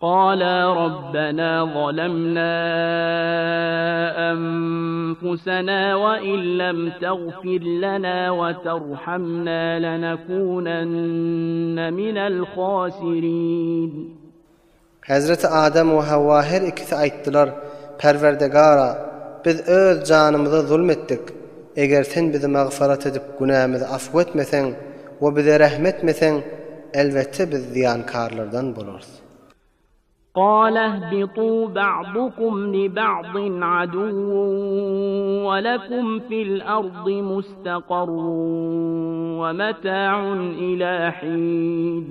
قالا ربنا ظلمنا أنفسنا وإن لم تغفر لنا وترحمنا لنكونن من الخاسرين. Hazreti Adem ve Havva her ikisi ayttılar: Perverdegara, biz öz canımıza zulmettik. Eger sen bizi mağfiret edip günahımızı affetmesen ve bize rahmetmesen, elbette biz ziyankarlardan buluruz. قال اهبطوا بعضكم لبعض عدو ولكم في الأرض مستقر ومتاع إلى حين.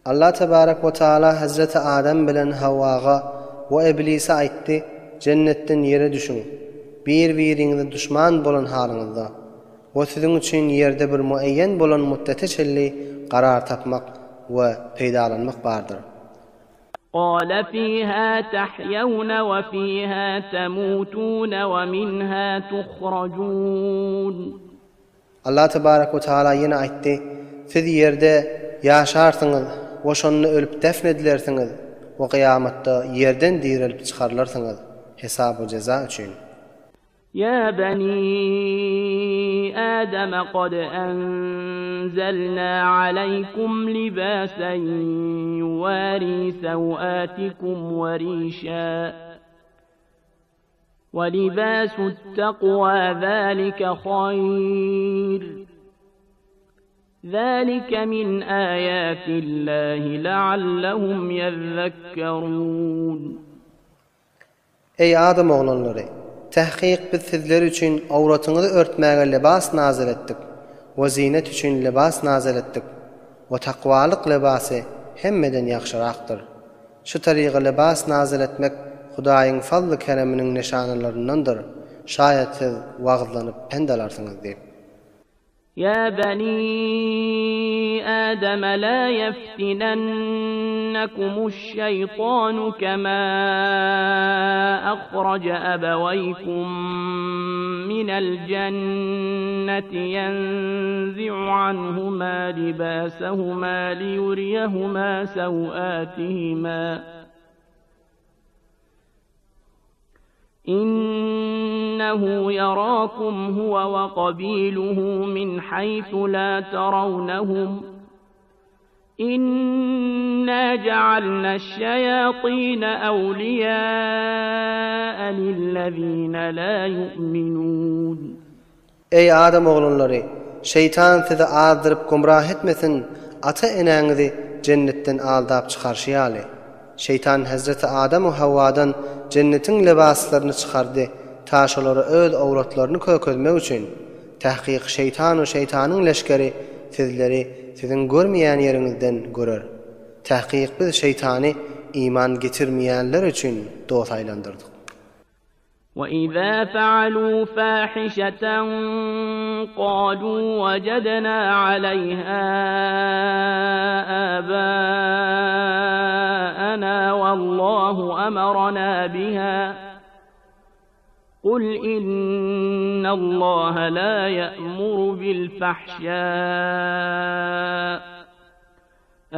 Allah tebarek ve taala Hazreti Adem bilen Havvaga ve İblis'e aytdı: Cennetten yere düşün. Bir-birinize düşman bolan halınızda. Ve sizin için yerde bir muayyen bolan muddete çelli karar tapmak ve peydalanmak bardır. قال فيها تحيون وفيها تموتون ومنها تخرجون. Allah tebarek ve taala yine aytdı: Siz yerde yaşarsınız ve şonu ölüp defnedilersiniz ve kıyamatta yerden dirilip çıkarılarsınız hesabı ceza için. يا بني آدم قد أنزلنا عليكم لباسا يواري سوآتكم وريشا ولباس التقوى ذلك خير ذلك من آيات الله لعلهم يذكرون. Ey Adam oğlanları! Tahqiq biz sizler üçün avratınızı örtmäge libas nazil etdik ve zinet üçün libas nazil etdik ve takvalık libası hemmeden yaxşıraqdır. Şu tariqa libas nazil etmek Hudaýyň fazly kereminiň nişanlaryndandır. Şayet siz wagzlanyp pendalarsınız diýip. يا بني آدم لا يفتننكم الشيطان كما أخرج أبويكم من الجنة ينزع عنهما لباسهما ليريهما سوآتهما إنه يراكم هو وقبيله من حيث لا ترونهم إنا جعلنا الشياطين أولياء للذين لا يؤمنون. Ey Adam oğlanları! Şeytan sizi azdırıp gumrah etmesin, ata enäňizi cennetten aldap çıkarşýaly. Şeytan Hazreti Adem ve Havvadan cennetin libaslaryny çıkardı, taşolary öz awratlaryny kökezmek üçin. Tahqiq şeytan ve şeytanyň leşkeri sizleri sizin görmeýän ýeriňizden görer. Tahqiq biz şeytany iman getirmeýänler üçin dost aýlandyrdyk. وَإِذَا فَعَلُوا فَاحِشَةً قَالُوا وَجَدْنَا عَلَيْهَا آبَاءَنَا وَاللَّهُ أَمَرَنَا بِهَا قُلْ إِنَّ اللَّهَ لَا يَأْمُرُ بِالْفَحْشَاءِ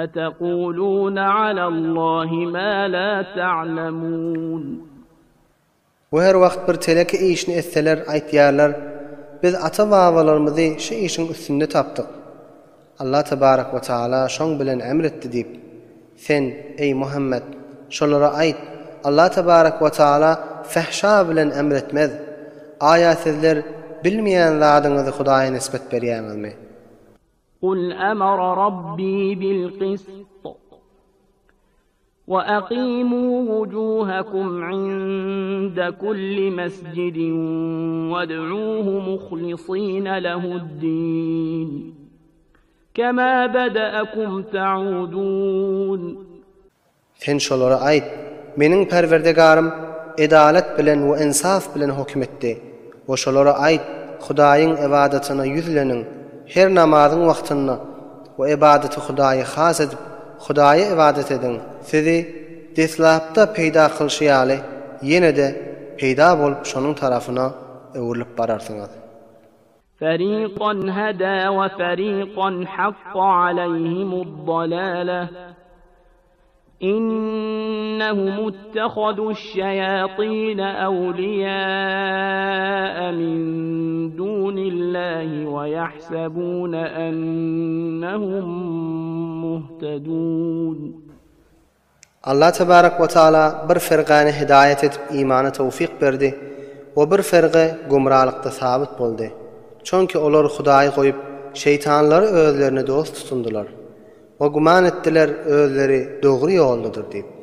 أَتَقُولُونَ عَلَى اللَّهِ مَا لَا تَعْلَمُونَ. Bu her wagt bir teleki işini etseler aýtýarlar: biz ata-babalarymyzy şu işin üstünde tapdyk. Allah tebarek ve taala şoň bilen emretdi diýip. Sen ey Muhammed şolara aýt: Allah tebarek ve taala fahşa bilen emretmez. Aýa sizler bilmeýän zadyňyzy Hudaýa nisbet berýäňizmi? قُلْ أَمَرَ رَبِّي بِالْقِسْطِ وَأَقِيمُوا وُجُوهَكُمْ عِندَ كُلِّ مَسْجِدٍ وَادْعُوهُ مُخْلِصِينَ لَهُ الدِّينَ كَمَا بَدَأَكُمْ تَعُودُونَ. Sen şolara aýt: meniň Perwerdegarym edalet bilen we insaf bilen hukmetdi. We şolara aýt: Hudaýyň ibadatyna yüzlenin, her namazyň wagtyna we ibadety Hudaýa has edip Hudaýa ibadet edin. Sizi deslapda peýda kılşýaly, ýene de peýda bolup şonuň tarafyna öwürlip bararsyňyz. فَرِيقًا هَدَى وَفَرِيقًا حَقَّ عَلَيْهِمُ الضَّلَالَةُ إِنَّ أنهم اتخذوا الشياطين أولياء من دون الله ويحسبون أنهم مهتدون. Allah tebarek ve taala bir firgany hidayet edip imana tawfik berdi we bir firgy gumralykda sabit boldy. Çünki olar Hudaýy goýup şeytanlary özlerine dost tutundylar. O guman etdiler özleri dogry ýoldadyr diýip.